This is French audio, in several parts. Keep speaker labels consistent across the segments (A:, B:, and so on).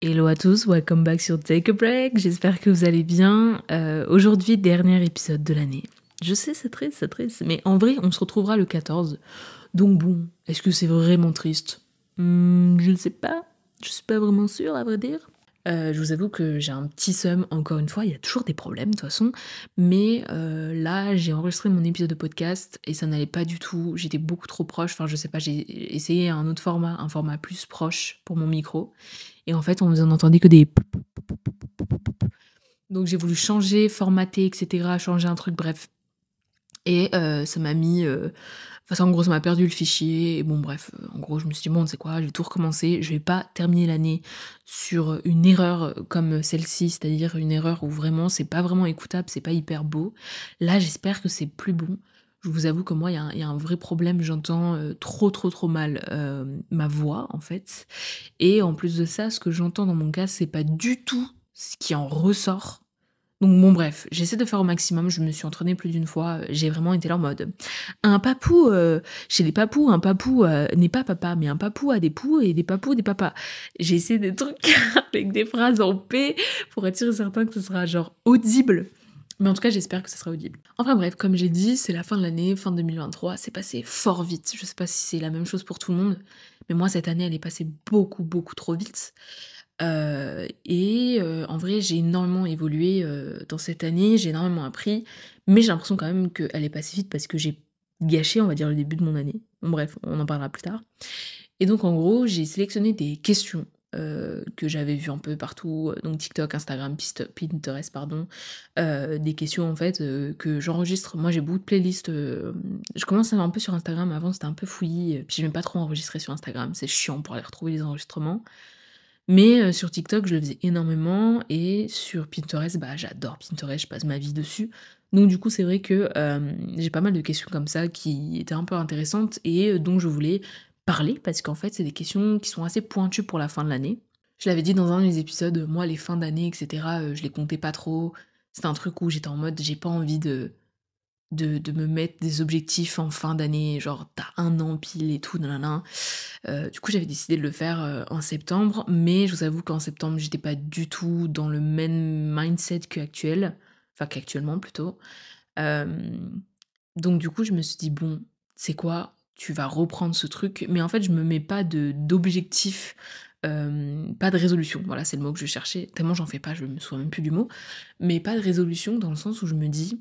A: Hello à tous, welcome back sur Take a Break, j'espère que vous allez bien. Aujourd'hui, dernier épisode de l'année. Je sais, c'est triste, mais en vrai, on se retrouvera le 14. Donc bon, est-ce que c'est vraiment triste? Je ne sais pas, je suis pas vraiment sûre à vrai dire. Je vous avoue que j'ai un petit seum, encore une fois, il y a toujours des problèmes de toute façon, mais là j'ai enregistré mon épisode de podcast et ça n'allait pas du tout, j'étais beaucoup trop proche, enfin je sais pas, j'ai essayé un autre format, un format plus proche pour mon micro, et en fait on n'entendait que des... Donc j'ai voulu changer, formater, etc., changer un truc, bref. Et ça m'a mis... Enfin, en gros, ça m'a perdu le fichier. Et bon, bref, en gros, je me suis dit, bon, c'est quoi, je vais tout recommencer. Je vais pas terminer l'année sur une erreur comme celle-ci, c'est-à-dire une erreur où vraiment, c'est pas vraiment écoutable, c'est pas hyper beau. Là, j'espère que c'est plus bon. Je vous avoue que moi, il y a un vrai problème. J'entends trop mal ma voix, en fait. Et en plus de ça, ce que j'entends dans mon cas, c'est pas du tout ce qui en ressort. Donc bon bref, j'essaie de faire au maximum, je me suis entraînée plus d'une fois, j'ai vraiment été là en mode un papou, chez les papous, un papou n'est pas papa, mais un papou a des poux et des papous des papas. J'ai essayé des trucs avec des phrases en P pour être sûr et certain que ce sera genre audible. Mais en tout cas, j'espère que ce sera audible. Enfin bref, comme j'ai dit, c'est la fin de l'année, fin 2023, c'est passé fort vite. Je sais pas si c'est la même chose pour tout le monde, mais moi cette année, elle est passée beaucoup trop vite. En vrai, j'ai énormément évolué dans cette année, j'ai énormément appris, mais j'ai l'impression quand même qu'elle est passée vite parce que j'ai gâché, on va dire, le début de mon année. Bon, bref, on en parlera plus tard. Et donc, en gros, j'ai sélectionné des questions que j'avais vues un peu partout, donc TikTok, Instagram, Pinterest, pardon, des questions en fait que j'enregistre. Moi, j'ai beaucoup de playlists. Je commence un peu sur Instagram. Avant, c'était un peu fouillis, puis je n'aime pas trop enregistrer sur Instagram. C'est chiant pour aller retrouver les enregistrements. Mais sur TikTok, je le faisais énormément et sur Pinterest, bah, j'adore Pinterest, je passe ma vie dessus. Donc du coup, c'est vrai que j'ai pas mal de questions comme ça qui étaient un peu intéressantes et dont je voulais parler parce qu'en fait, c'est des questions qui sont assez pointues pour la fin de l'année. Je l'avais dit dans un des épisodes, moi, les fins d'année, etc., je les comptais pas trop. C'était un truc où j'étais en mode, j'ai pas envie de me mettre des objectifs en fin d'année, genre t'as un an pile et tout, nanana. Du coup, j'avais décidé de le faire en septembre, mais je vous avoue qu'en septembre, j'étais pas du tout dans le même mindset qu'actuellement plutôt. Euh, donc du coup, je me suis dit, bon, c'est quoi? Tu vas reprendre ce truc, mais en fait, je me mets pas d'objectif, pas de résolution. Voilà, c'est le mot que je cherchais. Tellement j'en fais pas, je me souviens même plus du mot. Mais pas de résolution dans le sens où je me dis,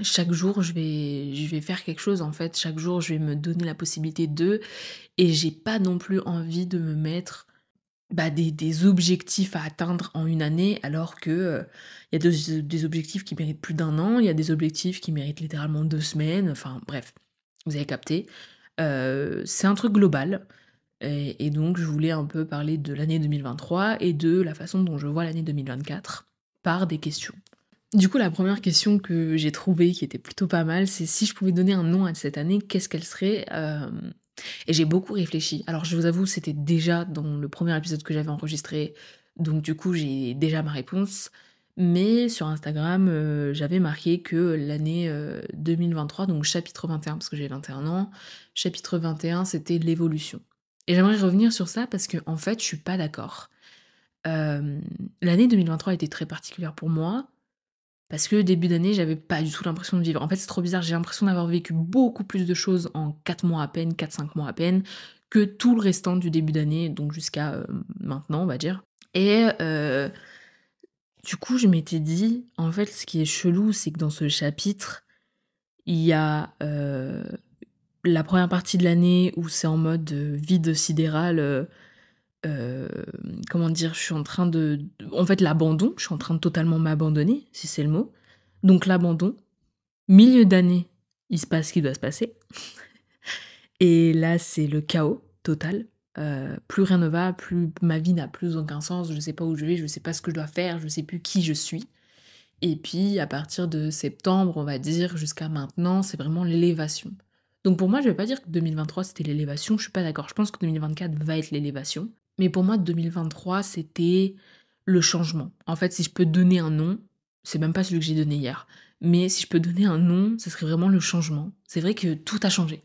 A: chaque jour, je vais faire quelque chose en fait. Chaque jour, je vais me donner la possibilité de. Et j'ai pas non plus envie de me mettre bah, des objectifs à atteindre en une année, alors que il y a des objectifs qui méritent plus d'un an, il y a des objectifs qui méritent littéralement 2 semaines. Enfin bref, vous avez capté. C'est un truc global. Et donc, je voulais un peu parler de l'année 2023 et de la façon dont je vois l'année 2024 par des questions. Du coup, la première question que j'ai trouvée, qui était plutôt pas mal, c'est si je pouvais donner un nom à cette année, qu'est-ce qu'elle serait? Et j'ai beaucoup réfléchi. Alors, je vous avoue, c'était déjà dans le premier épisode que j'avais enregistré, donc du coup, j'ai déjà ma réponse. Mais sur Instagram, j'avais marqué que l'année 2023, donc chapitre 21, parce que j'ai 21 ans, chapitre 21, c'était l'évolution. Et j'aimerais revenir sur ça parce que, en fait, je suis pas d'accord. L'année 2023 a été très particulière pour moi. Parce que début d'année, j'avais pas du tout l'impression de vivre. En fait, c'est trop bizarre, j'ai l'impression d'avoir vécu beaucoup plus de choses en 4 mois à peine, 4-5 mois à peine, que tout le restant du début d'année, donc jusqu'à maintenant, on va dire. Et du coup, je m'étais dit, en fait, ce qui est chelou, c'est que dans ce chapitre, il y a la première partie de l'année où c'est en mode vide sidéral. Comment dire, je suis en train en fait, l'abandon, je suis en train de totalement m'abandonner, si c'est le mot. Donc l'abandon, milieu d'année, il se passe ce qui doit se passer. Et là, c'est le chaos total. Plus rien ne va, plus ma vie n'a plus aucun sens, je sais pas où je vais, je sais pas ce que je dois faire, je sais plus qui je suis. Et puis, à partir de septembre, on va dire, jusqu'à maintenant, c'est vraiment l'élévation. Donc pour moi, je vais pas dire que 2023 c'était l'élévation, je suis pas d'accord. Je pense que 2024 va être l'élévation. Mais pour moi, 2023, c'était le changement. En fait, si je peux donner un nom, c'est même pas celui que j'ai donné hier, mais si je peux donner un nom, ce serait vraiment le changement. C'est vrai que tout a changé.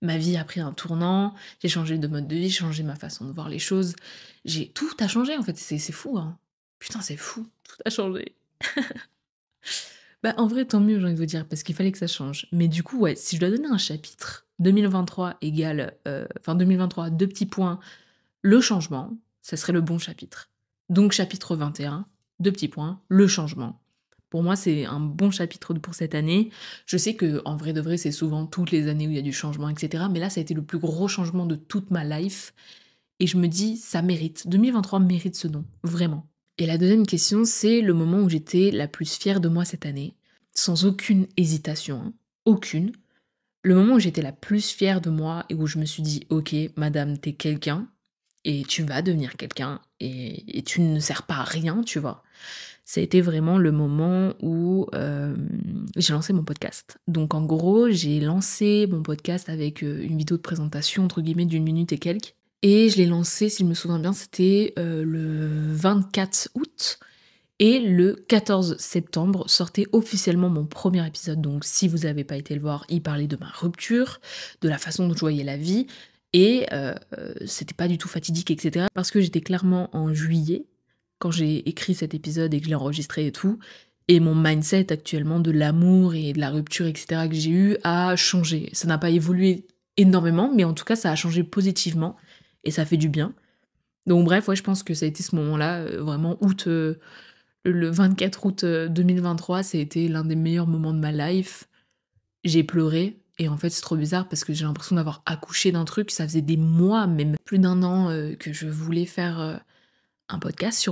A: Ma vie a pris un tournant, j'ai changé de mode de vie, j'ai changé ma façon de voir les choses. Tout a changé en fait, c'est fou, hein. Putain, c'est fou, tout a changé. Bah, en vrai, tant mieux, j'ai envie de vous dire, parce qu'il fallait que ça change. Mais du coup, ouais, si je dois donner un chapitre, 2023 égale, enfin 2023, 2 petits points, le changement, ça serait le bon chapitre. Donc chapitre 21, 2 petits points, le changement. Pour moi, c'est un bon chapitre pour cette année. Je sais que en vrai de vrai, c'est souvent toutes les années où il y a du changement, et cetera. Mais là, ça a été le plus gros changement de toute ma life. Et je me dis, ça mérite. 2023 mérite ce nom, vraiment. Et la deuxième question, c'est le moment où j'étais la plus fière de moi cette année, sans aucune hésitation, hein, aucune. Le moment où j'étais la plus fière de moi et où je me suis dit, ok, madame, t'es quelqu'un, et tu vas devenir quelqu'un, et tu ne sers pas à rien, tu vois. Ça a été vraiment le moment où j'ai lancé mon podcast. Donc en gros, j'ai lancé mon podcast avec une vidéo de présentation, entre guillemets, d'1 minute et quelques. Et je l'ai lancé, si je me souviens bien, c'était le 24 août. Et le 14 septembre sortait officiellement mon premier épisode. Donc si vous n'avez pas été le voir, il parlait de ma rupture, de la façon dont je voyais la vie. Et c'était pas du tout fatidique, etc. Parce que j'étais clairement en juillet, quand j'ai écrit cet épisode et que je l'ai enregistré et tout. Et mon mindset actuellement de l'amour et de la rupture, etc. que j'ai eu a changé. Ça n'a pas évolué énormément, mais en tout cas, ça a changé positivement. Et ça fait du bien. Donc bref, ouais, je pense que ça a été ce moment-là, vraiment août, le 24 août 2023, ça a été l'un des meilleurs moments de ma life. J'ai pleuré. Et en fait, c'est trop bizarre parce que j'ai l'impression d'avoir accouché d'un truc. Ça faisait des mois, même plus d'un an, que je voulais faire un podcast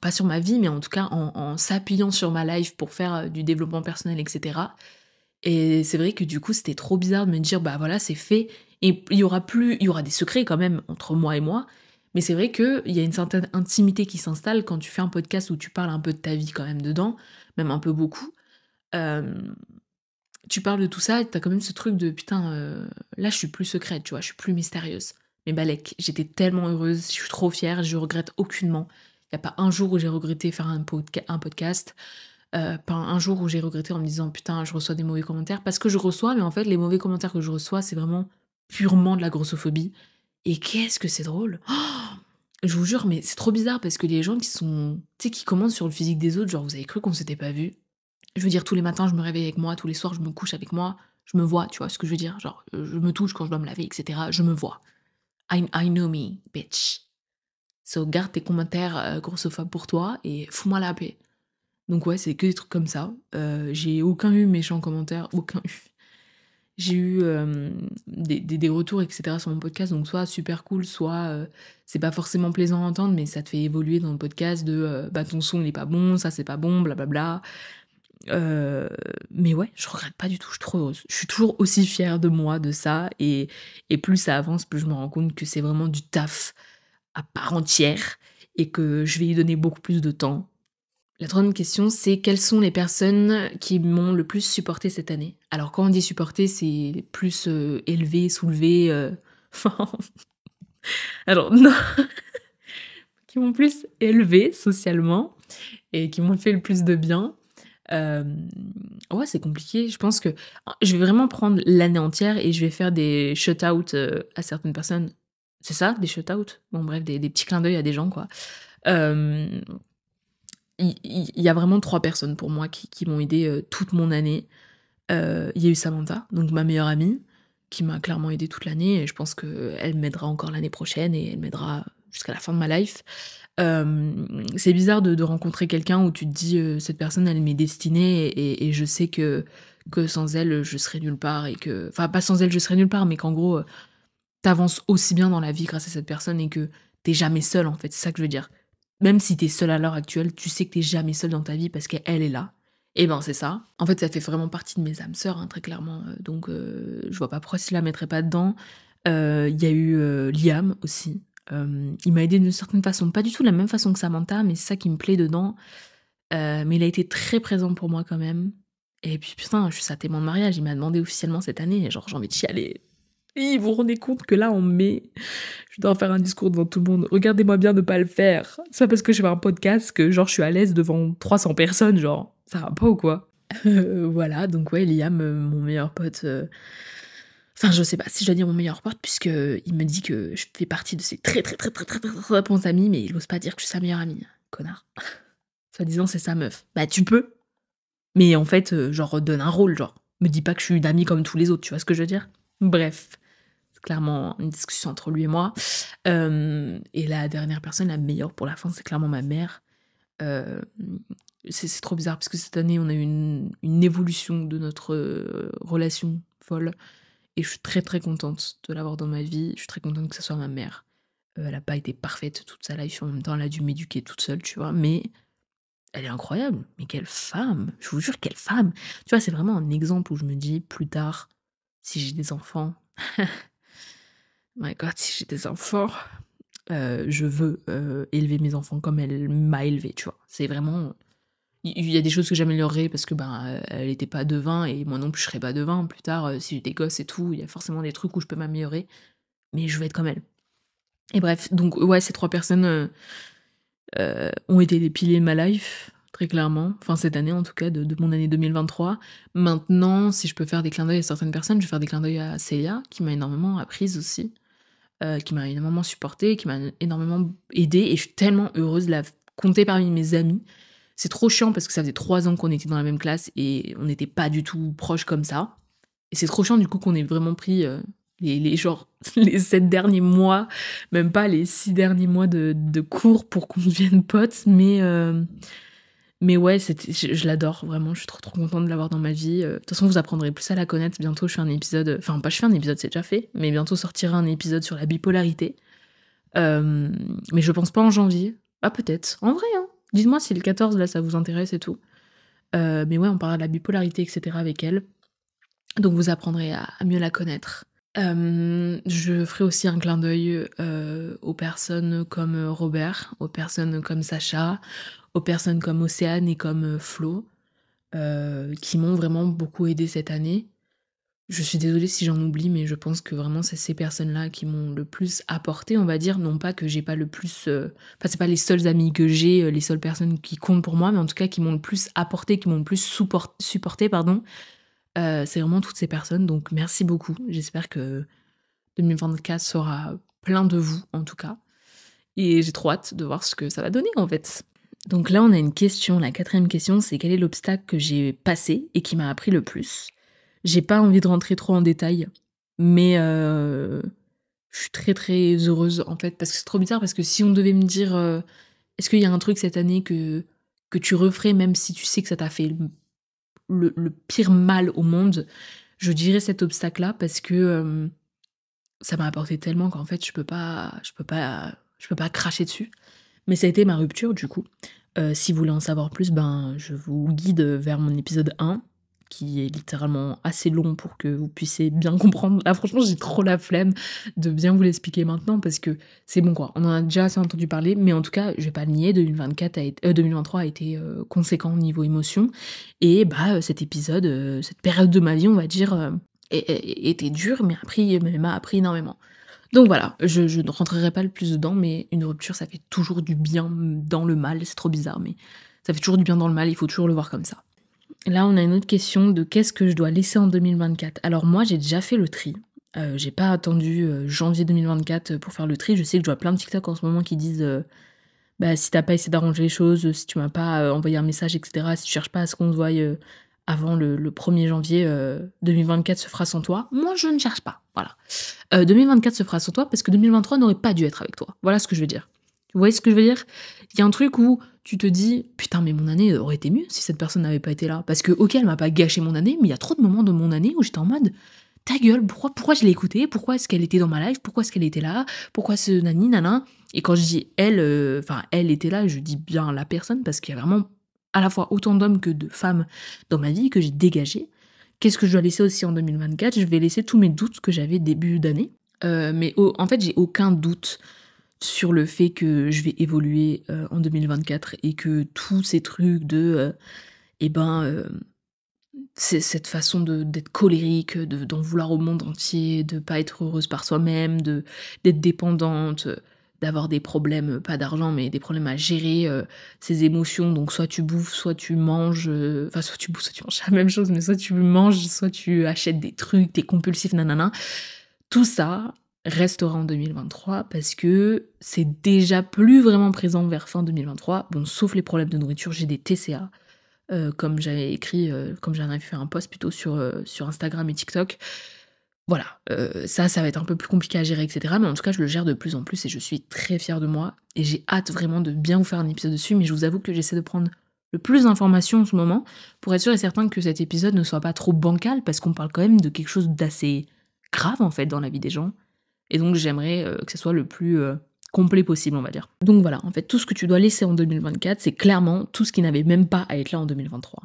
A: pas sur ma vie, mais en tout cas en s'appuyant sur ma life pour faire du développement personnel, etc. Et c'est vrai que du coup, c'était trop bizarre de me dire, bah voilà, c'est fait. Et il y aura des secrets quand même entre moi et moi. Mais c'est vrai qu'il y a une certaine intimité qui s'installe quand tu fais un podcast où tu parles un peu de ta vie quand même dedans, même un peu beaucoup. Euh, Tu parles de tout ça et t'as quand même ce truc de putain, là je suis plus secrète, tu vois, je suis plus mystérieuse. Mais balèque, j'étais tellement heureuse, je suis trop fière, je regrette aucunement. Il n'y a pas un jour où j'ai regretté faire un podcast, pas un jour où j'ai regretté en me disant putain, je reçois des mauvais commentaires. Parce que je reçois, mais en fait, les mauvais commentaires que je reçois, c'est vraiment purement de la grossophobie. Et qu'est-ce que c'est drôle! Oh, je vous jure, mais c'est trop bizarre parce que les gens qui sont, tu sais, qui commentent sur le physique des autres, genre vous avez cru qu'on s'était pas vu? Je veux dire, tous les matins, je me réveille avec moi, tous les soirs, je me couche avec moi, je me vois, tu vois ce que je veux dire? Genre, je me touche quand je dois me laver, et cetera, je me vois. I know me, bitch. So, garde tes commentaires grossophobes pour toi et fous-moi la paix. Donc ouais, c'est que des trucs comme ça. J'ai aucun eu méchant commentaire, aucun eu. J'ai eu des retours, etc. sur mon podcast, donc soit super cool, soit c'est pas forcément plaisant à entendre, mais ça te fait évoluer dans le podcast de bah ton son il est pas bon, ça c'est pas bon, blablabla. Mais ouais, je regrette pas du tout, je suis trop heureuse. Je suis toujours aussi fière de moi, de ça, et plus ça avance, plus je me rends compte que c'est vraiment du taf à part entière et que je vais y donner beaucoup plus de temps. La troisième question, c'est quelles sont les personnes qui m'ont le plus supporté cette année? Alors quand on dit supporter, c'est plus élevé, soulevé, alors non, qui m'ont plus élevé socialement et qui m'ont fait le plus de bien. Ouais, c'est compliqué. Je pense que je vais vraiment prendre l'année entière et je vais faire des shout-out à certaines personnes. C'est ça, des shout-out? Bon, bref, des petits clins d'œil à des gens, quoi. Euh, Il y a vraiment 3 personnes pour moi qui m'ont aidée toute mon année. Il y a eu Samantha, donc ma meilleure amie, qui m'a clairement aidée toute l'année et je pense qu'elle m'aidera encore l'année prochaine et elle m'aidera jusqu'à la fin de ma life. C'est bizarre de rencontrer quelqu'un où tu te dis cette personne elle m'est destinée et je sais que sans elle je serais nulle part et que enfin pas sans elle je serais nulle part mais qu'en gros t'avances aussi bien dans la vie grâce à cette personne et que t'es jamais seule en fait, c'est ça que je veux dire. Même si t'es seule à l'heure actuelle, tu sais que t'es jamais seule dans ta vie parce qu'elle est là. Et ben c'est ça. En fait ça fait vraiment partie de mes âmes sœurs hein, très clairement, donc je vois pas pourquoi je la mettrais pas dedans. Il y a eu Liam aussi. Il m'a aidé d'une certaine façon, pas du tout de la même façon que Samantha, mais c'est ça qui me plaît dedans. Mais il a été très présent pour moi quand même. Et puis putain, je suis sa témoin de mariage, il m'a demandé officiellement cette année, et genre j'ai envie de chialer. Et vous vous rendez compte que là en mai, je dois faire un discours devant tout le monde. Regardez-moi bien de pas le faire. C'est pas parce que je fais un podcast que genre je suis à l'aise devant 300 personnes, genre ça va pas ou quoi? Voilà, donc ouais, Liam, mon meilleur pote. Enfin, je sais pas si je dois dire mon meilleur pote, puisque il me dit que je fais partie de ses très, très, très, très, très, très, très, très bons amis, mais il ose pas dire que je suis sa meilleure amie, connard. Soi-disant, c'est sa meuf. Bah, tu peux, mais en fait, genre, donne un rôle, genre. Me dis pas que je suis une amie comme tous les autres, tu vois ce que je veux dire? Bref, c'est clairement une discussion entre lui et moi. Et la dernière personne, la meilleure pour la fin, c'est clairement ma mère. Hem, c'est trop bizarre parce que cette année, on a eu une évolution de notre, relation folle et je suis très, très contente de l'avoir dans ma vie. Je suis très contente que ça soit ma mère. Elle a pas été parfaite toute sa life, en même temps, elle a dû m'éduquer toute seule, tu vois? Mais elle est incroyable. Mais quelle femme! Je vous jure, quelle femme! Tu vois, c'est vraiment un exemple où je me dis: «Plus tard, si j'ai des enfants, my God, si j'ai des enfants, je veux, élever mes enfants comme elle m'a élevé», tu vois? C'est vraiment il y a des choses que j'améliorerai parce que, ben, elle était pas devin et moi non plus je serai pas devin. Plus tard, si j'ai des gosses et tout, il y a forcément des trucs où je peux m'améliorer, mais je veux être comme elle. Et bref, donc ouais, ces 3 personnes, ont été les piliers de ma life, très clairement. Enfin, cette année en tout cas, de mon année 2023. Maintenant, si je peux faire des clins d'œil à certaines personnes, je vais faire des clins d'œil à Célia, qui m'a énormément apprise aussi, qui m'a énormément supportée, qui m'a énormément aidée et je suis tellement heureuse de la compter parmi mes amis. C'est trop chiant parce que ça faisait 3 ans qu'on était dans la même classe et on n'était pas du tout proches comme ça. Et c'est trop chiant du coup qu'on ait vraiment pris, les genre les 7 derniers mois, même pas les 6 derniers mois de cours pour qu'on devienne potes. Mais ouais, c'était je l'adore vraiment, je suis trop, trop contente de l'avoir dans ma vie. De toute façon, vous apprendrez plus à la connaître. Bientôt, je fais un épisode, enfin pas je fais un épisode, c'est déjà fait, mais bientôt sortira un épisode sur la bipolarité. Mais je pense pas en janvier. Ah peut-être, en vrai, hein. Dites-moi si le 14 là, ça vous intéresse et tout. Mais ouais, on parlera de la bipolarité et cetera avec elle. Donc vous apprendrez à mieux la connaître. Je ferai aussi un clin d'œil, aux personnes comme, Robert, aux personnes comme Sacha, aux personnes comme Océane et comme, Flo, qui m'ont vraiment beaucoup aidée cette année. Je suis désolée si j'en oublie, mais je pense que vraiment c'est ces personnes-là qui m'ont le plus apporté, on va dire. Non pas que j'ai pas le plus, enfin c'est pas les seules amies que j'ai, les seules personnes qui comptent pour moi, mais en tout cas qui m'ont le plus apporté, qui m'ont le plus supportée, pardon. C'est vraiment toutes ces personnes, donc merci beaucoup. J'espère que 2024 sera plein de vous, en tout cas. Et j'ai trop hâte de voir ce que ça va donner, en fait. Donc là, on a une question, la 4e question, c'est quel est l'obstacle que j'ai passé et qui m'a appris le plus? J'ai pas envie de rentrer trop en détail, mais je suis très, très heureuse, en fait, parce que c'est trop bizarre, parce que si on devait me dire, «Est-ce qu'il y a un truc cette année que tu referais même si tu sais que ça t'a fait le pire mal au monde?» Je dirais cet obstacle-là parce que, ça m'a apporté tellement qu'en fait je peux pas cracher dessus. Mais ça a été ma rupture du coup. Si vous voulez en savoir plus, ben, je vous guide vers mon épisode 1, qui est littéralement assez long pour que vous puissiez bien comprendre. Là franchement, j'ai trop la flemme de bien vous l'expliquer maintenant parce que c'est bon quoi, on en a déjà assez entendu parler, mais en tout cas, je vais pas le nier, 2023 a été, conséquent au niveau émotion et bah, cet épisode, cette période de ma vie, on va dire, était dure, mais m'a appris énormément. Donc voilà, je ne rentrerai pas le plus dedans, mais une rupture, ça fait toujours du bien dans le mal. C'est trop bizarre, mais ça fait toujours du bien dans le mal, il faut toujours le voir comme ça. Là, on a une autre question de qu'est-ce que je dois laisser en 2024? Alors moi, j'ai déjà fait le tri. J'ai pas attendu, janvier 2024 pour faire le tri. Je sais que je vois plein de TikTok en ce moment qui disent, bah, si t'as pas essayé d'arranger les choses, si tu m'as pas, envoyé un message et cetera, si tu cherches pas à ce qu'on se voie, avant le 1er janvier, 2024 se fera sans toi. Moi, je ne cherche pas, voilà. 2024 se fera sans toi parce que 2023 n'aurait pas dû être avec toi. Voilà ce que je veux dire. Vous voyez ce que je veux dire? Il y a un truc où tu te dis: «Putain, mais mon année aurait été mieux si cette personne n'avait pas été là». Parce que, OK, elle m'a pas gâché mon année, mais il y a trop de moments de mon année où j'étais en mode: «Ta gueule, pourquoi je l'ai écoutée? Pourquoi est-ce qu'elle était dans ma life? Pourquoi est-ce qu'elle était là? Pourquoi ce nani nana?» Et quand je dis elle, enfin elle était là, je dis bien la personne parce qu'il y a vraiment à la fois autant d'hommes que de femmes dans ma vie que j'ai dégagé. Qu'est-ce que je dois laisser aussi en 2024? Je vais laisser tous mes doutes que j'avais début d'année. Mais en fait, j'ai aucun doute sur le fait que je vais évoluer, en 2024 et que tous ces trucs de, et ben, c'est cette façon d'être colérique, d'en vouloir au monde entier, de pas être heureuse par soi-même, d'être dépendante, d'avoir des problèmes, pas d'argent, mais des problèmes à gérer, ses émotions. Donc soit tu bouffes, soit tu manges, enfin soit tu bouffes, soit tu manges la même chose, mais soit tu manges, soit tu achètes des trucs, tu es compulsif, nanana. Tout ça restera en 2023 parce que c'est déjà plus vraiment présent vers fin 2023. Bon, sauf les problèmes de nourriture, j'ai des TCA, comme j'avais écrit, comme j'en avais fait un post plutôt sur Instagram et TikTok. Voilà, ça va être un peu plus compliqué à gérer et cetera, mais en tout cas, je le gère de plus en plus et je suis très fière de moi et j'ai hâte vraiment de bien vous faire un épisode dessus, mais je vous avoue que j'essaie de prendre le plus d'informations en ce moment pour être sûre et certain que cet épisode ne soit pas trop bancal parce qu'on parle quand même de quelque chose d'assez grave, en fait, dans la vie des gens et donc j'aimerais, que ce soit le plus, complet possible, on va dire. Donc voilà, en fait, tout ce que tu dois laisser en 2024, c'est clairement tout ce qui n'avait même pas à être là en 2023.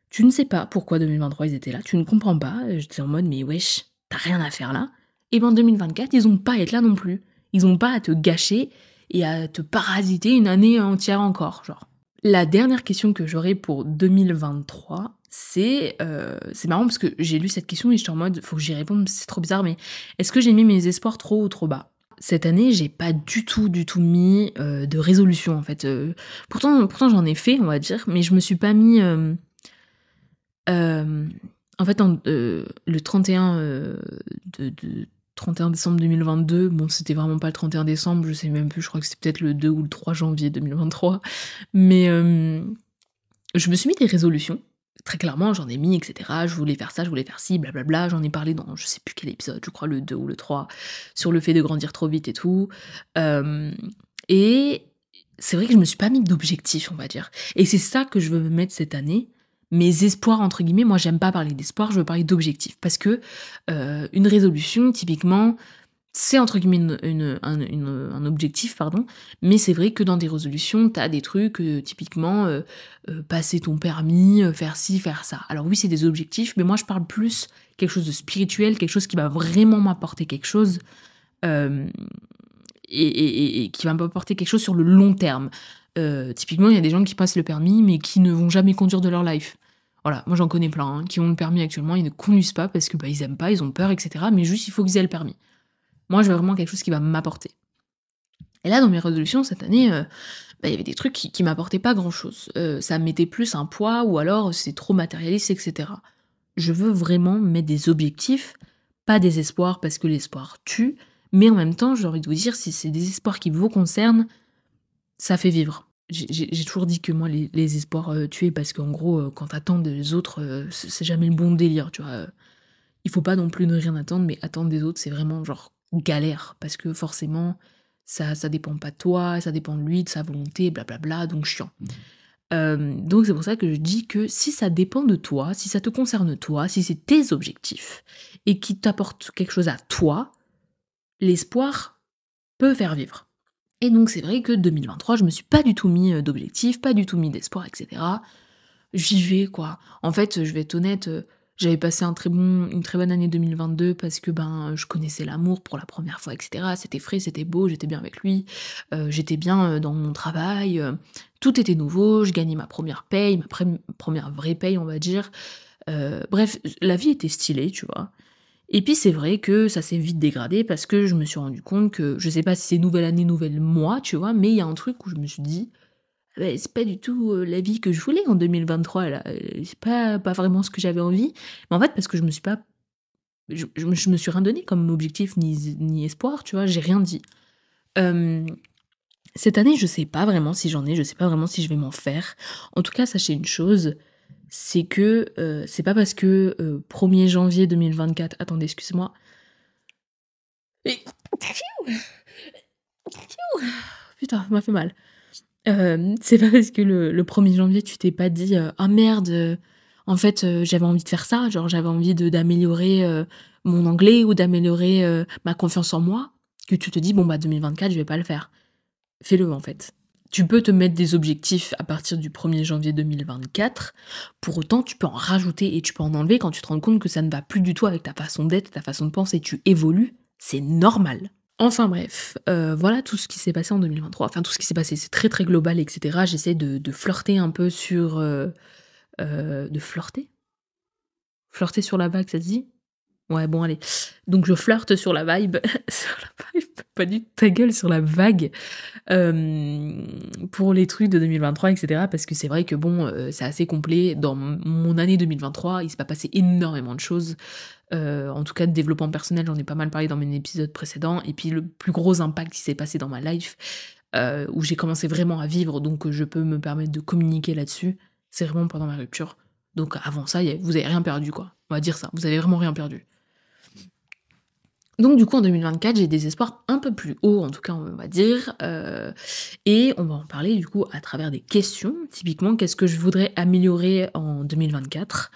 A: Tu ne sais pas pourquoi 2023 ils étaient là, tu ne comprends pas, j'étais en mode: «Mais wesh, tu rien à faire là?» Et ben 2024, ils ont pas à être là non plus. Ils ont pas à te gâcher et à te parasiter une année entière encore, genre. La dernière question que j'aurais pour 2023, c'est marrant parce que j'ai lu cette question et j'étais en mode: «Faut que j'y réponde, c'est trop bizarre, mais est-ce que j'ai mis mes espoirs trop haut ou trop bas?» Cette année, j'ai pas du tout mis, de résolution en fait, pourtant j'en ai fait, on va dire, mais je me suis pas mis, Hem, en fait, le 31, de 31 décembre 2022, bon, c'était vraiment pas le 31 décembre, je sais même plus, je crois que c'était peut-être le 2 ou le 3 janvier 2023. Mais, je me suis mis des résolutions, très clairement, j'en ai mis et cetera. Je voulais faire ça, je voulais faire ci, blablabla. J'en ai parlé dans je sais plus quel épisode, je crois le 2 ou le 3, sur le fait de grandir trop vite et tout. Hem et c'est vrai que je me suis pas mis d'objectif, on va dire. Et c'est ça que je veux me mettre cette année. Mes espoirs entre guillemets, moi j'aime pas parler d'espoir, je veux parler d'objectifs. Parce que, une résolution typiquement, c'est entre guillemets un objectif, pardon, mais c'est vrai que dans des résolutions, tu as des trucs, typiquement, passer ton permis, faire ci, faire ça. Alors oui, c'est des objectifs, mais moi je parle plus quelque chose de spirituel, quelque chose qui va vraiment m'apporter quelque chose, hem et qui va m'apporter quelque chose sur le long terme. Typiquement, il y a des gens qui passent le permis, mais qui ne vont jamais conduire de leur life. Voilà, moi j'en connais plein, hein, qui ont le permis actuellement, ils ne conduisent pas parce que, bah, ils aiment pas, ils ont peur et cetera, mais juste il faut qu'ils aient le permis. Moi, je veux vraiment quelque chose qui va m'apporter. Et là, dans mes résolutions cette année, bah, il y avait des trucs qui m'apportaient pas grand-chose. Ça me mettait plus un poids ou alors c'est trop matérialiste et cetera. Je veux vraiment mettre des objectifs, pas des espoirs parce que l'espoir tue, mais en même temps, j'ai envie de vous dire, si c'est des espoirs qui vous concernent, ça fait vivre. J'ai toujours dit que moi, les espoirs, tuaient parce qu'en gros, quand tu attends des autres, c'est jamais le bon délire, tu vois? Il faut pas non plus ne rien attendre, mais attendre des autres, c'est vraiment genre galère parce que forcément, ça dépend pas de toi, ça dépend de lui, de sa volonté, blablabla, donc chiant. Donc c'est pour ça que je dis que si ça dépend de toi, si ça te concerne toi, si c'est tes objectifs et qui t'apportent quelque chose à toi, l'espoir peut faire vivre. Et donc c'est vrai que 2023, je me suis pas du tout mis, d'objectifs, pas du tout mis d'espoir et cetera. J'y vais quoi. En fait, je vais être honnête, j'avais passé une très bonne année 2022 parce que, ben, je connaissais l'amour pour la première fois et cetera. C'était frais, c'était beau, j'étais bien avec lui, j'étais bien, dans mon travail, tout était nouveau, je gagnais ma première paye, ma 1re vraie paye, on va dire. Bref, la vie était stylée, tu vois? Et puis c'est vrai que ça s'est vite dégradé parce que je me suis rendu compte que je sais pas si c'est nouvelle année, nouvel mois, tu vois? Mais il y a un truc où je me suis dit: «Beh, c'est pas du tout, la vie que je voulais en 2023 là, c'est pas vraiment ce que j'avais envie». Mais en fait, parce que je me suis pas je me suis rien donné comme objectif ni espoir, tu vois? J'ai rien dit. Hem, Cette année, je sais pas vraiment si j'en ai, je sais pas vraiment si je vais m'en faire. En tout cas, sachez une chose, c'est que, c'est pas parce que, 1er janvier 2024 attendez, excusez-moi. Et putain, ça m'a fait mal. C'est pas parce que le 1er janvier, tu t'es pas dit, «Ah merde, en fait, j'avais envie de faire ça», genre j'avais envie d'améliorer, mon anglais ou d'améliorer, ma confiance en moi, que tu te dis: «Bon bah 2024, je vais pas le faire». Fais-le en fait. Tu peux te mettre des objectifs à partir du 1er janvier 2024, pour autant tu peux en rajouter et tu peux en enlever quand tu te rends compte que ça ne va plus du tout avec ta façon d'être, ta façon de penser, tu évolues, c'est normal. Enfin bref, voilà tout ce qui s'est passé en 2023. Enfin tout ce qui s'est passé, c'est très, très global et cetera. J'essaie de flirter un peu sur, de flirter? Flirter sur la vague, ça se dit? Ouais, bon, allez. Donc je flirte sur la vibe sur la vibe, pas du tout, ta gueule, sur la vague, hem, pour les trucs de 2023 et cetera. Parce que c'est vrai que bon, c'est assez complet. Dans mon année 2023, il s'est pas passé énormément de choses. En tout cas de développement personnel, j'en ai pas mal parlé dans mes épisodes précédents et puis le plus gros impact qui s'est passé dans ma life, où j'ai commencé vraiment à vivre donc je peux me permettre de communiquer là-dessus, c'est vraiment pendant ma rupture. Donc avant ça, vous avez rien perdu quoi, on va dire ça, vous avez vraiment rien perdu. Donc du coup en 2024, j'ai des espoirs un peu plus hauts en tout cas on va dire, et on va en parler du coup à travers des questions. Typiquement, qu'est-ce que je voudrais améliorer en 2024?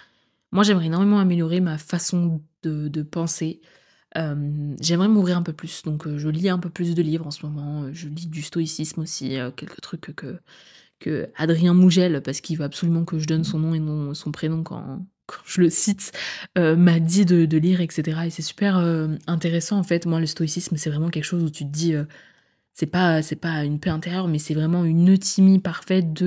A: Moi, j'aimerais énormément améliorer ma façon de penser. J'aimerais m'ouvrir un peu plus, donc je lis un peu plus de livres en ce moment, je lis du stoïcisme aussi, quelques trucs que Adrien Mougel, parce qu'il veut absolument que je donne son nom et non son prénom quand je le cite, m'a dit de lire et cetera et c'est super, intéressant en fait. Moi, le stoïcisme, c'est vraiment quelque chose où tu te dis, c'est pas une paix intérieure, mais c'est vraiment une euthymie parfaite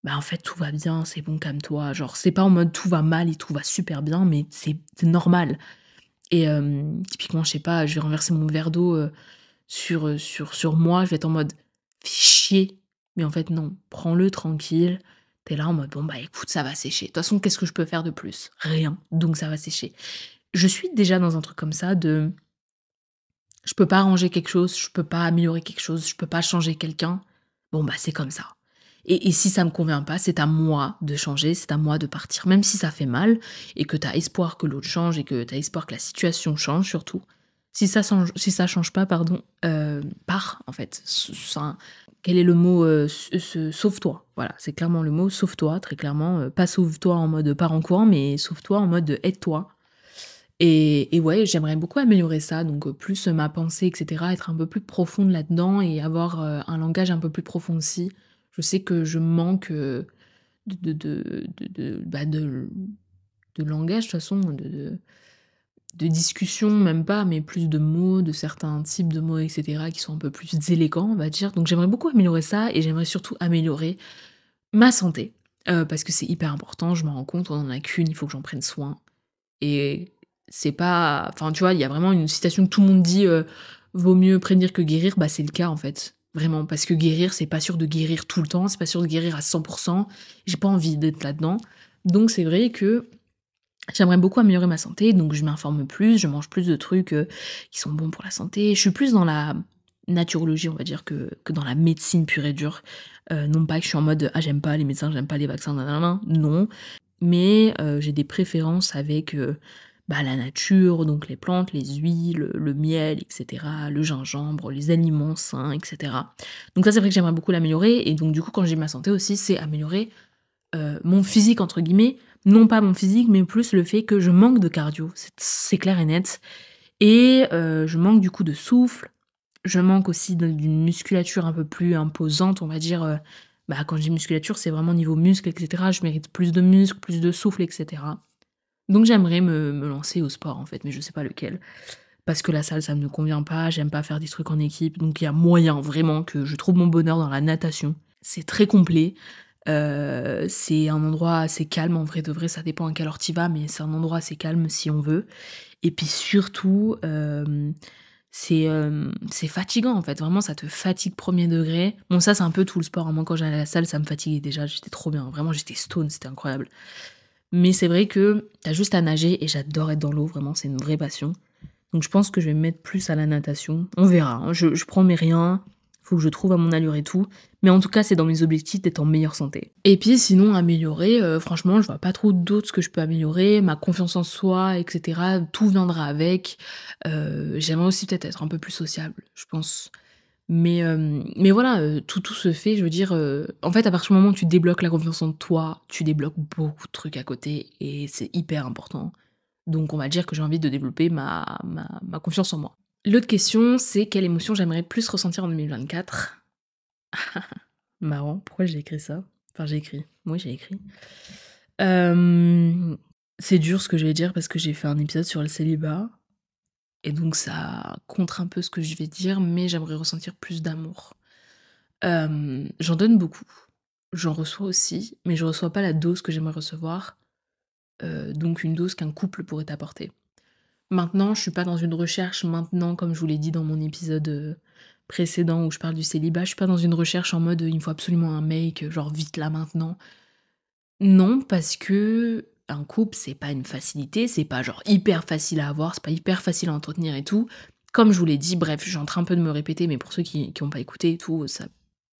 A: bah, en fait, tout va bien, c'est bon, calme-toi. Genre, c'est pas en mode tout va mal et tout va super bien, mais c'est normal. Et typiquement, je sais pas, je vais renverser mon verre d'eau, sur moi, je vais être en mode: «Fais chier!» mais en fait non, prends-le tranquille. T'es là en mode: «Bon bah écoute, ça va sécher. De toute façon, qu'est-ce que je peux faire de plus? Rien, donc ça va sécher». Je suis déjà dans un truc comme ça de je peux pas arranger quelque chose, je peux pas améliorer quelque chose, je peux pas changer quelqu'un. Bon bah c'est comme ça. Et si ça me convient pas, c'est à moi de changer, c'est à moi de partir. Même si ça fait mal et que tu as espoir que l'autre change et que tu as espoir que la situation change surtout. Si ça change pas, pardon, pars en fait. Quel est le mot? Sauve-toi. Voilà, c'est clairement le mot, sauve-toi, très clairement. Pas sauve-toi en mode pars en courant, mais sauve-toi en mode aide-toi. Et ouais, j'aimerais beaucoup améliorer ça, donc plus ma pensée et cetera, être un peu plus profonde là-dedans et avoir, un langage un peu plus profond aussi. Je sais que je manque, de langage de toute façon, de discussion même pas, mais plus de mots, de certains types de mots et cetera qui sont un peu plus élégants, on va dire. Donc j'aimerais beaucoup améliorer ça et j'aimerais surtout améliorer ma santé, parce que c'est hyper important, je me rends compte, on en a qu'une, il faut que j'en prenne soin. Et c'est pas enfin, tu vois, il y a vraiment une citation que tout le monde dit, «Vaut mieux prévenir que guérir», bah, c'est le cas, en fait. Vraiment, parce que guérir, c'est pas sûr de guérir tout le temps, c'est pas sûr de guérir à 100. J'ai pas envie d'être là-dedans. Donc c'est vrai que j'aimerais beaucoup améliorer ma santé, donc je m'informe plus, je mange plus de trucs, qui sont bons pour la santé. Je suis plus dans la naturologie, on va dire, que dans la médecine pure et dure. Non pas que je suis en mode: «Ah, j'aime pas les médecins, j'aime pas les vaccins, nin non. Mais j'ai des préférences avec, bah, la nature, donc les plantes, les huiles, le miel et cetera, le gingembre, les aliments sains et cetera. Donc ça, c'est vrai que j'aimerais beaucoup l'améliorer et donc du coup, quand je dis ma santé aussi, c'est améliorer, «mon physique» entre guillemets. Non pas mon physique, mais plus le fait que je manque de cardio, c'est clair et net et je manque du coup de souffle. Je manque aussi d'une musculature un peu plus imposante, on va dire, bah, quand je dis musculature, c'est vraiment niveau muscle et cetera. Je mérite plus de muscles, plus de souffle et cetera. Donc j'aimerais me lancer au sport, en fait, mais je sais pas lequel. Parce que la salle, ça ne me convient pas, j'aime pas faire des trucs en équipe, donc il y a moyen vraiment que je trouve mon bonheur dans la natation. C'est très complet, c'est un endroit assez calme, en vrai de vrai, ça dépend à quelle heure tu vas, mais c'est un endroit assez calme si on veut. Et puis surtout, c'est fatigant en fait, vraiment ça te fatigue premier degré. Bon ça c'est un peu tout le sport, hein. Moi quand j'allais à la salle ça me fatiguait déjà, j'étais trop bien, vraiment j'étais stone, c'était incroyable. Mais c'est vrai que tu as juste à nager et j'adore être dans l'eau, vraiment c'est une vraie passion. Donc je pense que je vais me mettre plus à la natation. On verra, hein, je promets rien, faut que je trouve à mon allure et tout. Mais en tout cas, c'est dans mes objectifs d'être en meilleure santé. Et puis sinon, améliorer, franchement, je vois pas trop d'autres ce que je peux améliorer. Ma confiance en soi, et cetera, tout viendra avec. J'aimerais aussi peut-être être un peu plus sociable, je pense. Mais voilà, tout se fait, je veux dire, en fait, à partir du moment où tu débloques la confiance en toi, tu débloques beaucoup de trucs à côté et c'est hyper important. Donc on va dire que j'ai envie de développer ma confiance en moi. L'autre question, c'est quelle émotion j'aimerais plus ressentir en 2024? Marrant, pourquoi j'ai écrit ça? Enfin j'ai écrit, oui j'ai écrit. Hem, c'est dur ce que je vais dire parce que j'ai fait un épisode sur le célibat et donc ça contre un peu ce que je vais dire, mais j'aimerais ressentir plus d'amour. J'en donne beaucoup, j'en reçois aussi, mais je reçois pas la dose que j'aimerais recevoir, donc une dose qu'un couple pourrait apporter. Maintenant, je suis pas dans une recherche maintenant, comme je vous l'ai dit dans mon épisode, précédent où je parle du célibat, je suis pas dans une recherche en mode, il me faut absolument un mec, genre vite là maintenant. Non, parce que un couple, c'est pas une facilité, c'est pas genre hyper facile à avoir, c'est pas hyper facile à entretenir et tout. Comme je vous l'ai dit, bref, je suis en train un peu de me répéter, mais pour ceux qui ont pas écouté et tout, ça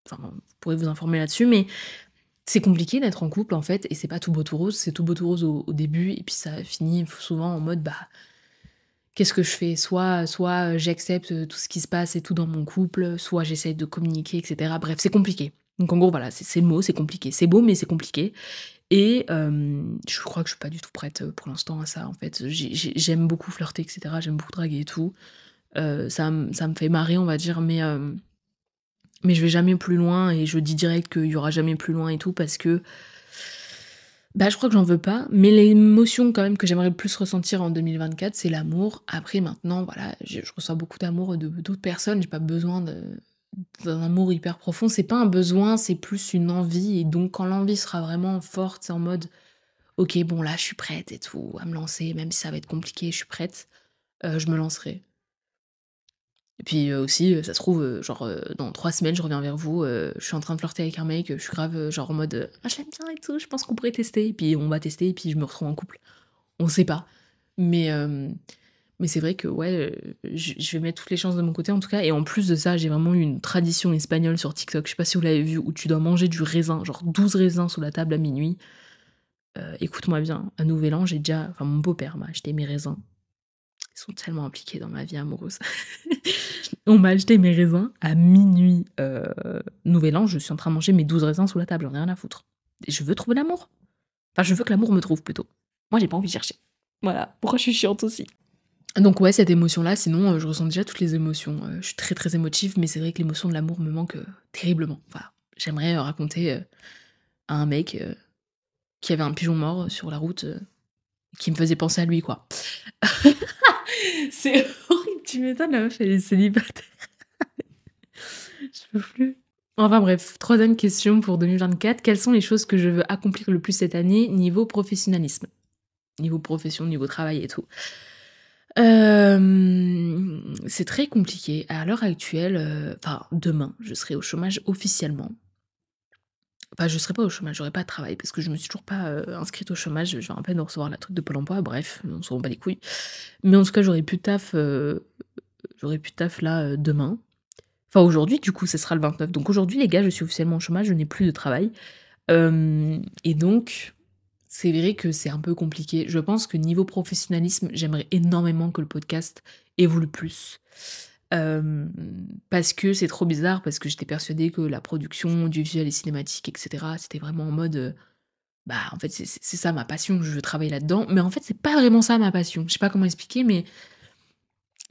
A: enfin, vous pourrez vous informer là-dessus, mais c'est compliqué d'être en couple, en fait, et c'est pas tout beau tout rose. C'est tout beau tout rose au début et puis ça finit souvent en mode, bah, qu'est-ce que je fais? Soit, j'accepte, tout ce qui se passe et tout dans mon couple, soit j'essaye de communiquer et cetera. Bref, c'est compliqué. Donc en gros, voilà, c'est le mot, c'est compliqué. C'est beau, mais c'est compliqué et je crois que je suis pas du tout prête, pour l'instant à ça, en fait. J'aime beaucoup flirter et cetera, j'aime beaucoup draguer et tout. Ça me fait marrer, on va dire, mais je vais jamais plus loin et je dis direct qu'il y aura jamais plus loin et tout parce que, bah, je crois que j'en veux pas, mais l'émotion quand même que j'aimerais le plus ressentir en 2024, c'est l'amour. Après maintenant, voilà, je reçois beaucoup d'amour de d'autres personnes, j'ai pas besoin d'un amour hyper profond. C'est pas un besoin, c'est plus une envie et donc quand l'envie sera vraiment forte, c'est en mode: «OK, bon là, je suis prête et tout à me lancer, même si ça va être compliqué, je suis prête», je me lancerai. Et puis, aussi, ça se trouve, genre, dans 3 semaines, je reviens vers vous, je suis en train de flirter avec un mec, je suis grave, genre en mode, «Ah je l'aime bien et tout, je pense qu'on pourrait tester» et puis on va tester et puis je me retrouve en couple. On sait pas. Mais, mais c'est vrai que ouais, je vais mettre toutes les chances de mon côté en tout cas et en plus de ça, j'ai vraiment eu une tradition espagnole sur TikTok, je sais pas si vous l'avez vu, où tu dois manger du raisin, genre 12 raisins sous la table à minuit. Écoute-moi bien, à Nouvel An, j'ai déjà enfin mon beau-père m'a acheté mes raisins. Ils sont tellement impliqués dans ma vie amoureuse. On m'a acheté mes raisins à minuit, Nouvel An, je suis en train de manger mes 12 raisins sous la table, j'en ai rien à foutre. Et je veux trouver l'amour. Enfin, je veux que l'amour me trouve plutôt. Moi, j'ai pas envie de chercher. Voilà, pourquoi je suis chiante aussi. Donc ouais, cette émotion-là, sinon, je ressens déjà toutes les émotions. Je suis très, très émotive, mais c'est vrai que l'émotion de l'amour me manque, terriblement. Voilà. J'aimerais, raconter, à un mec, qui avait un pigeon mort, sur la route, qui me faisait penser à lui, quoi. C'est horrible, tu m'étonnes, la meuf, elle est célibataire. Je peux plus. Enfin bref, troisième question pour 2024. Quelles sont les choses que je veux accomplir le plus cette année niveau professionnalisme? Niveau profession, niveau travail et tout. C'est très compliqué. À l'heure actuelle, enfin demain, je serai au chômage officiellement. Enfin, je serai pas au chômage, j'aurai pas de travail parce que je me suis toujours pas, inscrite au chômage. Je viens à peine de recevoir la truc de Pôle emploi, bref, on s'en bat les couilles. Mais en tout cas, j'aurai plus de taf là, demain. Enfin aujourd'hui, du coup, ce sera le 29. Donc aujourd'hui, les gars, je suis officiellement au chômage, je n'ai plus de travail. Et donc, c'est vrai que c'est un peu compliqué. Je pense que niveau professionnalisme, j'aimerais énormément que le podcast évolue plus. Parce que c'est trop bizarre, parce que j'étais persuadée que la production audiovisuelle et cinématique, et cetera, c'était vraiment en mode, bah, en fait, c'est ça ma passion, je veux travailler là-dedans. Mais en fait, c'est pas vraiment ça ma passion. Je sais pas comment expliquer, mais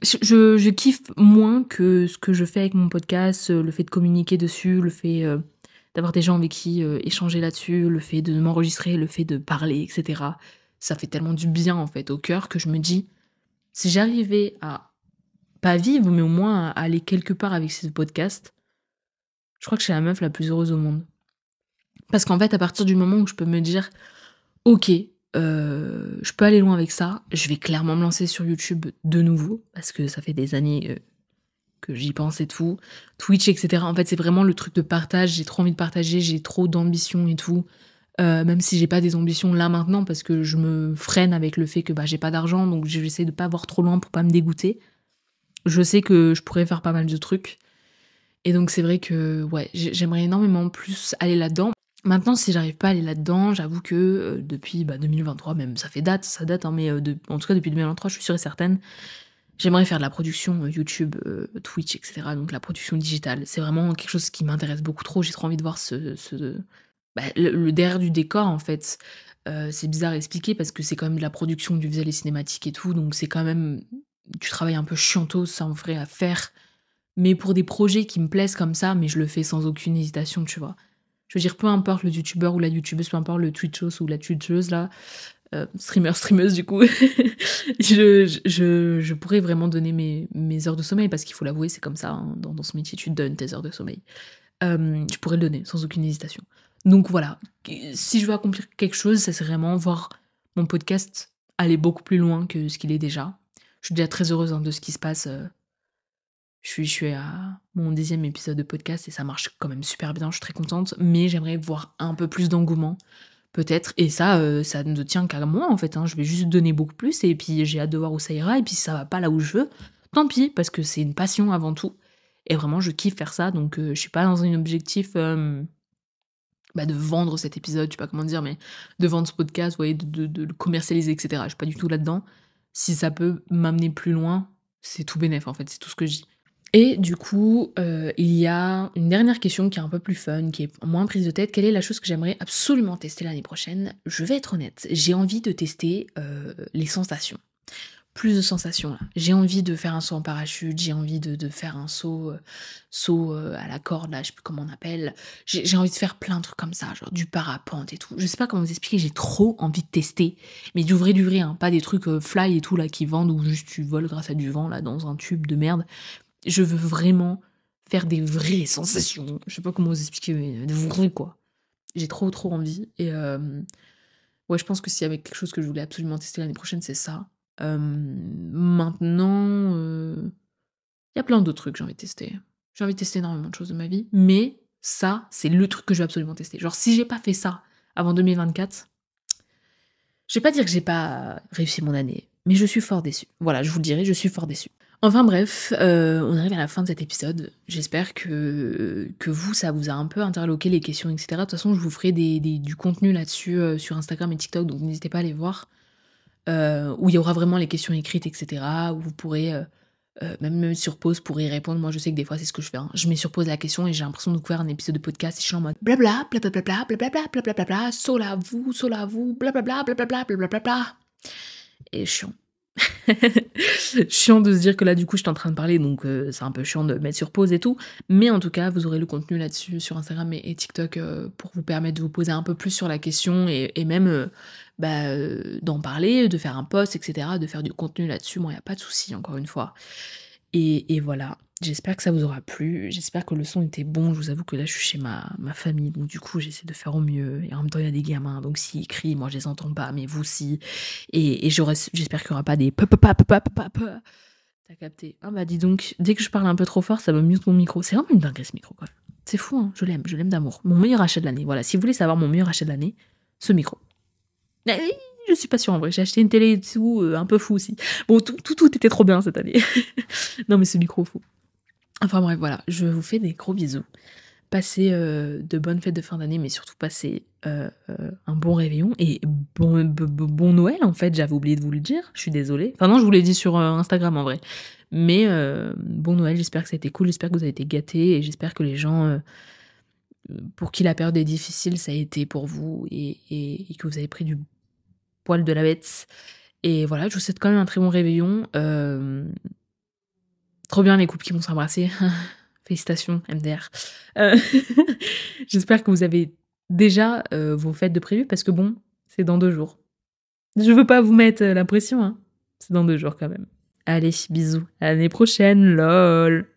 A: je kiffe moins que ce que je fais avec mon podcast, le fait de communiquer dessus, le fait, d'avoir des gens avec qui, échanger là-dessus, le fait de m'enregistrer, le fait de parler et cetera. Ça fait tellement du bien, en fait, au cœur que je me dis: «Si j'arrivais à pas vivre, mais au moins à aller quelque part avec ce podcast, je crois que je suis la meuf la plus heureuse au monde». Parce qu'en fait, à partir du moment où je peux me dire: «OK, je peux aller loin avec ça», je vais clairement me lancer sur YouTube de nouveau parce que ça fait des années, que j'y pense et tout. Twitch et cetera. En fait, c'est vraiment le truc de partage, j'ai trop envie de partager, j'ai trop d'ambition et tout. Même si j'ai pas des ambitions là maintenant parce que je me freine avec le fait que, bah, j'ai pas d'argent, donc j'essaie de pas voir trop loin pour pas me dégoûter. Je sais que je pourrais faire pas mal de trucs et donc c'est vrai que, ouais, j'aimerais énormément plus aller là-dedans. Maintenant, si j'arrive pas à aller là-dedans, j'avoue que, depuis, bah, 2023 même, ça date, hein, mais en tout cas depuis 2023, je suis sûre et certaine, j'aimerais faire de la production, YouTube, Twitch et cetera, donc la production digitale. C'est vraiment quelque chose qui m'intéresse beaucoup trop. J'ai trop envie de voir bah, le derrière du décor, en fait. C'est bizarre à expliquer parce que c'est quand même de la production audiovisuelle et cinématique et tout, donc c'est quand même du travail un peu chiantos, ça en vrai à faire, mais pour des projets qui me plaisent comme ça, mais je le fais sans aucune hésitation, tu vois? Je veux dire, peu importe le youtubeur ou la youtubeuse, peu importe le twitchos ou la twitcheuse là, streamer, streameuse du coup, je pourrais vraiment donner mes heures de sommeil parce qu'il faut l'avouer, c'est comme ça, hein, dans ce métier, tu te donnes tes heures de sommeil. Je pourrais le donner sans aucune hésitation. Donc voilà, si je veux accomplir quelque chose, ça c'est vraiment voir mon podcast aller beaucoup plus loin que ce qu'il est déjà. Je suis déjà très heureuse, hein, de ce qui se passe, je suis à mon 10e épisode de podcast et ça marche quand même super bien, je suis très contente, mais j'aimerais voir un peu plus d'engouement, peut-être et ça ne tient qu'à moi, en fait, hein. Je vais juste donner beaucoup plus et puis j'ai hâte de voir où ça ira et puis si ça va pas là où je veux, tant pis, parce que c'est une passion avant tout et vraiment je kiffe faire ça donc je suis pas dans un objectif, de vendre cet épisode, je sais pas comment dire, mais de vendre ce podcast, vous voyez, de le commercialiser et cetera. Je suis pas du tout là-dedans. Si ça peut m'amener plus loin, c'est tout bénef, en fait, c'est tout ce que je dis. Et du coup, il y a une dernière question qui est un peu plus fun, qui est moins prise de tête. Quelle est la chose que j'aimerais absolument tester l'année prochaine? Je vais être honnête, j'ai envie de tester, les sensations. Plus de sensations là. J'ai envie de faire un saut en parachute, j'ai envie de faire un saut, à la corde là, je sais plus comment on appelle. J'ai envie de faire plein de trucs comme ça, genre du parapente et tout. Je sais pas comment vous expliquer, j'ai trop envie de tester, mais du vrai, hein, pas des trucs, fly et tout là qui vendent où juste tu voles grâce à du vent là dans un tube de merde. Je veux vraiment faire des vraies sensations. Je sais pas comment vous expliquer, mais de vrai quoi. J'ai trop envie et ouais, je pense que s'il y avait quelque chose que je voulais absolument tester l'année prochaine, c'est ça. Maintenant, il y a plein d'autres trucs que j'ai envie de tester. J'ai envie de tester énormément de choses de ma vie, mais ça, c'est le truc que je veux absolument tester. Genre, si j'ai pas fait ça avant 2024, je vais pas dire que j'ai pas réussi mon année, mais je suis fort déçue. Voilà, je vous le dirai, je suis fort déçue. Enfin bref, on arrive à la fin de cet épisode. J'espère que vous, ça vous a un peu interloqué les questions, et cetera. De toute façon, je vous ferai du contenu là-dessus, sur Instagram et TikTok, donc n'hésitez pas à les voir. Où il y aura vraiment les questions écrites, et cetera, où vous pourrez, même me mettre sur pause pour y répondre. Moi, je sais que des fois, c'est ce que je fais, hein. Je mets sur pause la question et j'ai l'impression de faire un épisode de podcast et je suis en mode blabla, blablabla, blablabla, blablabla, sola vous, blablabla, blablabla, blablabla et chiant. Chiant de se dire que là, du coup, je suis en train de parler, donc c'est un peu chiant de mettre sur pause et tout. Mais en tout cas, vous aurez le contenu là-dessus sur Instagram et TikTok pour vous permettre de vous poser un peu plus sur la question et même d'en parler, de faire un post, etc., de faire du contenu là-dessus. Moi, il n'y a pas de souci, encore une fois. Et voilà, j'espère que ça vous aura plu. J'espère que le son était bon. Je vous avoue que là, je suis chez ma famille, donc du coup, j'essaie de faire au mieux. Et en même temps, il y a des gamins, donc s'ils crient, moi, je les entends pas, mais vous, si. Et j'espère qu'il n'y aura pas des T'as capté. Ah bah dis donc, dès que je parle un peu trop fort, ça me mute mon micro. C'est vraiment une dinguerie ce micro, quoi. C'est fou, hein. Je l'aime d'amour. Mon meilleur achat de l'année. Voilà, si vous voulez savoir mon meilleur achat de l'année, ce micro. Je suis pas sûre en vrai, j'ai acheté une télé et tout, un peu fou aussi. Bon, tout était trop bien cette année. Non mais ce micro fou. Enfin bref, voilà, je vous fais des gros bisous. Passez de bonnes fêtes de fin d'année, mais surtout passez un bon réveillon et bon Noël en fait, j'avais oublié de vous le dire, je suis désolée. Enfin non, je vous l'ai dit sur Instagram en vrai. Mais bon Noël, j'espère que ça a été cool, j'espère que vous avez été gâtés et j'espère que les gens pour qui la période est difficile, ça a été pour vous et que vous avez pris du poil de la bête. Et voilà, je vous souhaite quand même un très bon réveillon. Trop bien les couples qui vont s'embrasser. Félicitations, MDR. Euh, J'espère que vous avez déjà vos fêtes de prévues parce que bon, c'est dans 2 jours. Je veux pas vous mettre la pression, hein. C'est dans 2 jours quand même. Allez, bisous. À l'année prochaine, lol.